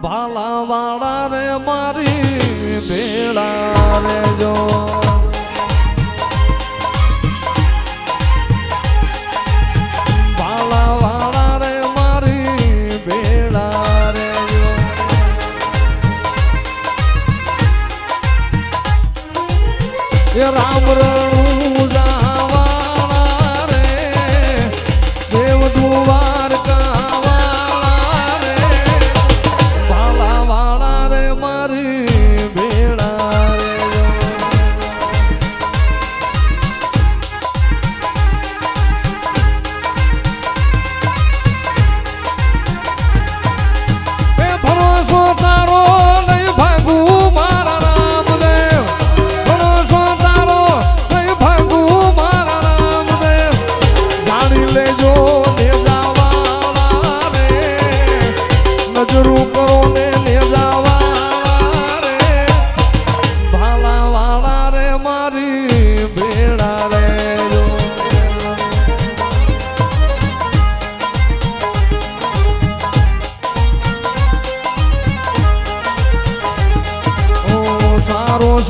ભાલા વાળા રે મારી ભેળા રે જો ભાલા વાળા રે મારી ભેળા રે જો રામ રણુ જાવાળા રે દેવ દ્વારકા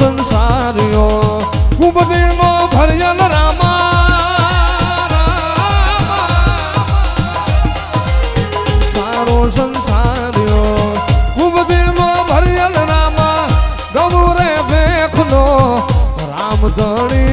સંસારીઓ ઉપદેનો ભર્યલ રામા સારો સંસારીઓ ઉપદેનો ભર્યલ રામા ગૌરે ભેખનો રામ ધણી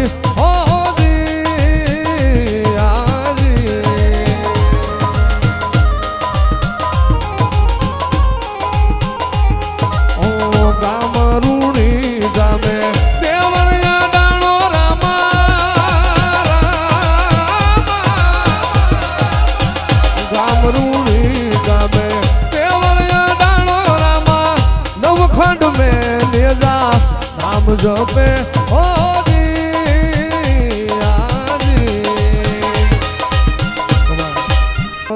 જપે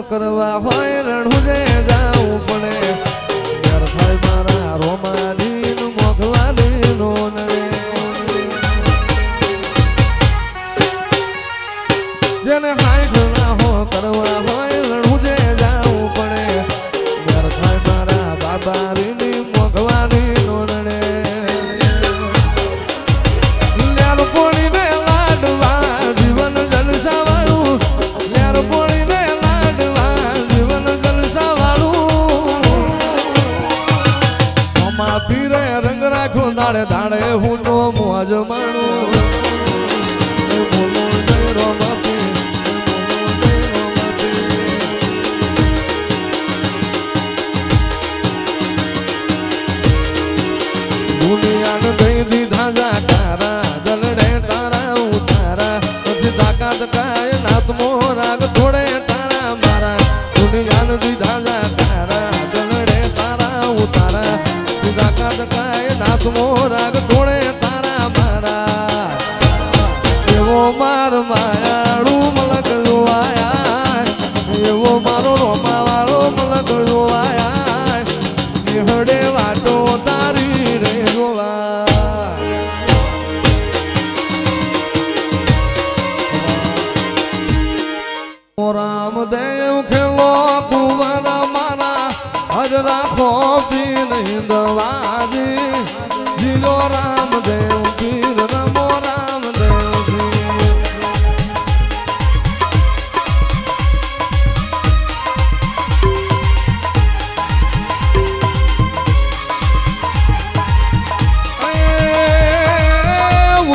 કરવા હોય રણુજે જાવું પડે યાર ભાઈ મારા રોમાની મોઘવાની નો જેને હાઈ ઘણા હો કરવા હોય રણુજે જાવું પડે યાર ભાઈ મારા બાબાની મોઘવાની નો દાડે દાડે હું તો મોજ માણું દુનિયાને દઈ દીધા જાકારા જલડે તારા ઉતારા નથી તાકાત કાય નાતમો રાગ થોડે તારા મારા દુનિયાને દીધા જાકારા જલડે તારા ઉતારા તાકાત કાય નાતમો રાગ થોડે તારા મારા એવો માર માયાળું મલક જોવાયા એવો મારો રોમા વાળો મલક જોવાયા નિહળે વાટો તારી રે જોવા રામદેવ ખેલો કુંવર મારા હજ રાખો પી નહીં દવાજી જીલો રામદેવ પીર રમો રામદેવ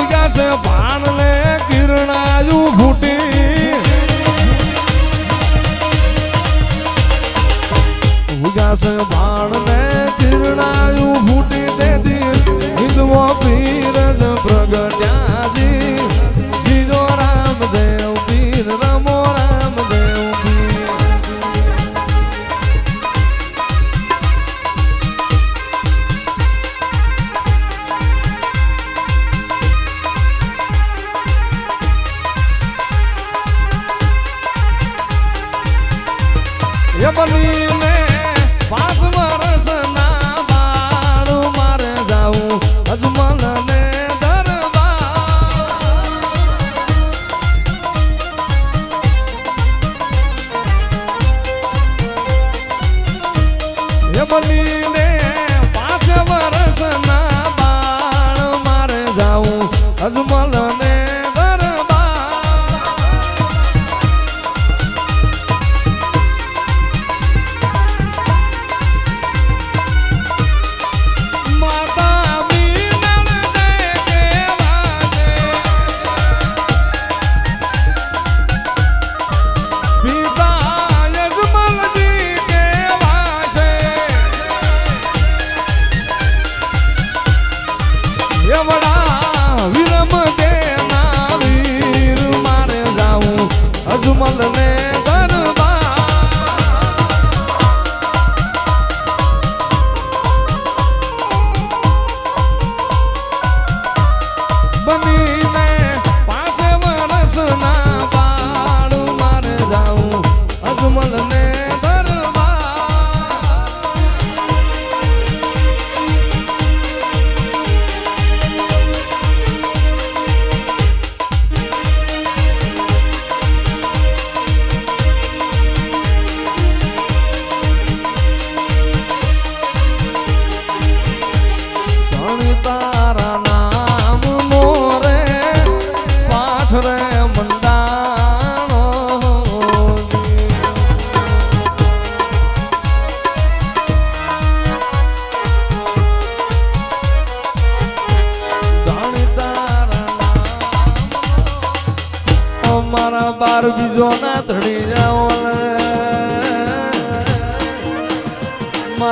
ઉજાશે ભાણ લે કિરણાયું ફૂટી ઉજાશે ભાણ લે કિરણાયું ફૂટી તેથી હિંદવો પીર પ્રગટ્યાજી જીજો રામદેવ પીર રમો રામદેવ પીર બનીને 5 વર્ષ ના બાળ મારે જાઉં અજમલ ને દરબાર બનીને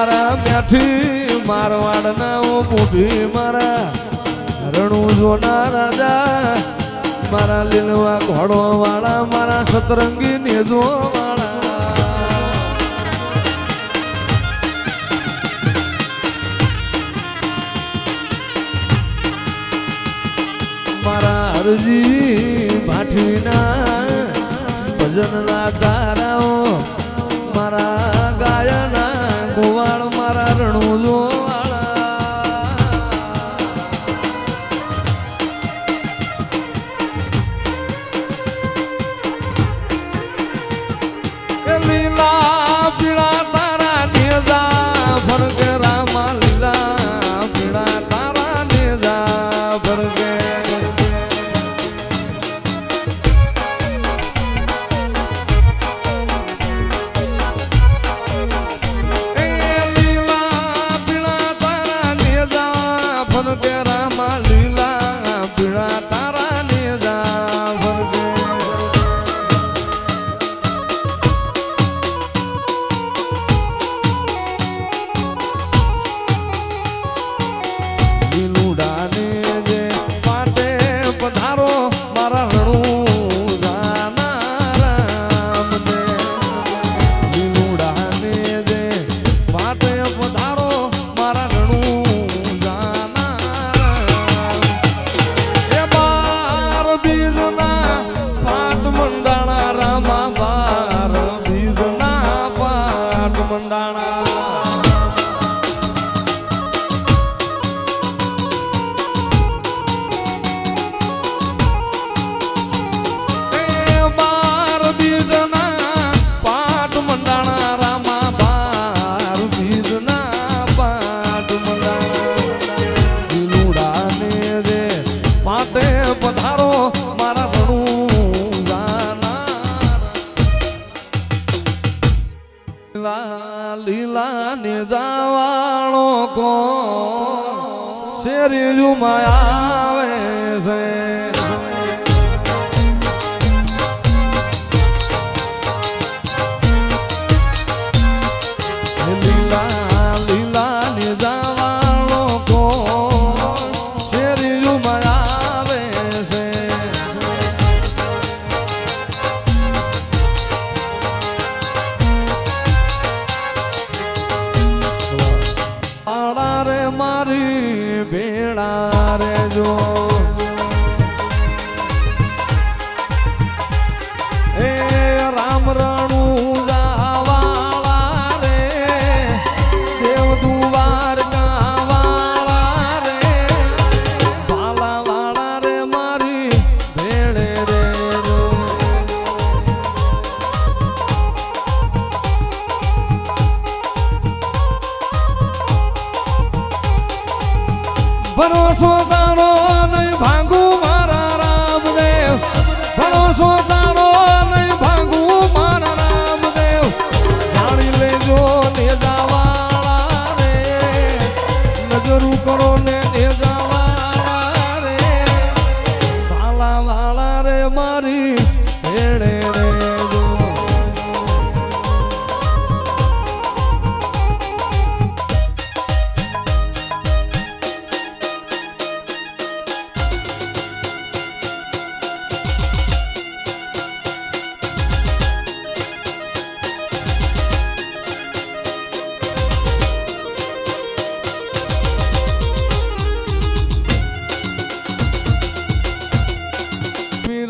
મારા મેઠી મારવાડના મોભી મારા રણુ જોના રાજા મારા લીલવા ઘોડો વાળા મારા સતરંગી નેજો વાળા મારા હરજી ભાઠીના ભજનના તારાઓ મારા ગાયના ગોવાળ મારા રણુજો લીલા પીળા તારા નેજા ફરકે રામા લીલા પીળા તારા નેજા ફરકે લીલા પીળા તારા નેજા ફરકે રામા લીલા પીળા તારા નેજા ફરકે લીલા ને જાવાળો કો શેરી જુમાં આવે છે લીલા લીલા ને જાવાળો કો શેરી જુમાં આવે છે રે મારી ભેળા રે જો એ રામ રણુ જાવાળા રે દેવ દુવાર ગાવાળા રે ભાલા વાળા રે મારી ભેળે રે જો ભરોસો તારો નહીં ભાંગુ મારા રામદેવ ભરોસો તારો નહીં ભાંગુ મારા રામદેવ જાણી લેજો નેજાવાળા રે નજરું કરો ને નેજાવાળા રે ભાલા વાળા રે મારી ભેળે રે જો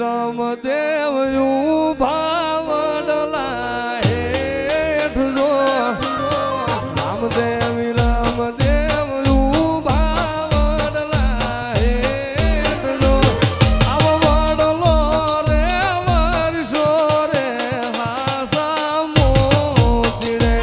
રામદેવ ભાવડલા હેઠ જો રામદેવ રામદેવ ભાવડલા હેઠ જો આવ વડલો રે વર્ષો રે હાસા મોતી રે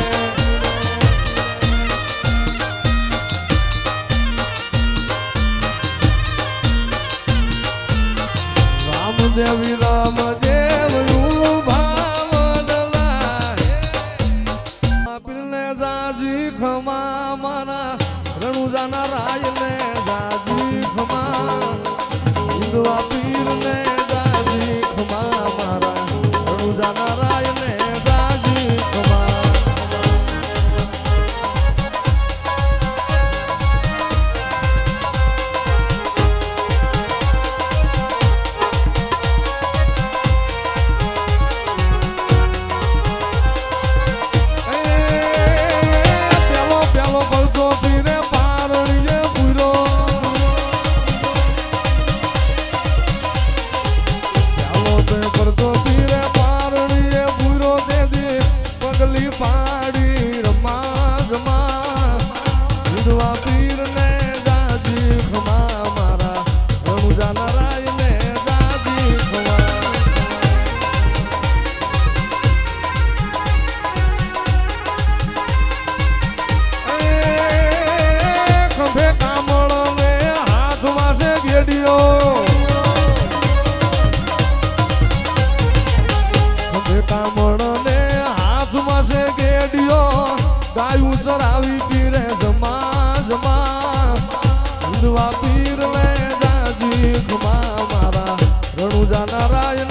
રામદેવી રામદેવ ભાવડલા પીરને જાજી ખમા મારા રણુજાના રાયને જાજી ખમા હિન્દવા પીરને જાજી ખમા મારા રણુજાના રાયને જાજી ખમા ગેડિયો બેટા મળને હાથમાં છે ગેડિયો ગાયું ચરાવી પીરે જમા જમા હિંદવા પીર લે જાજી ખમા મારા રણુજા નારાયણ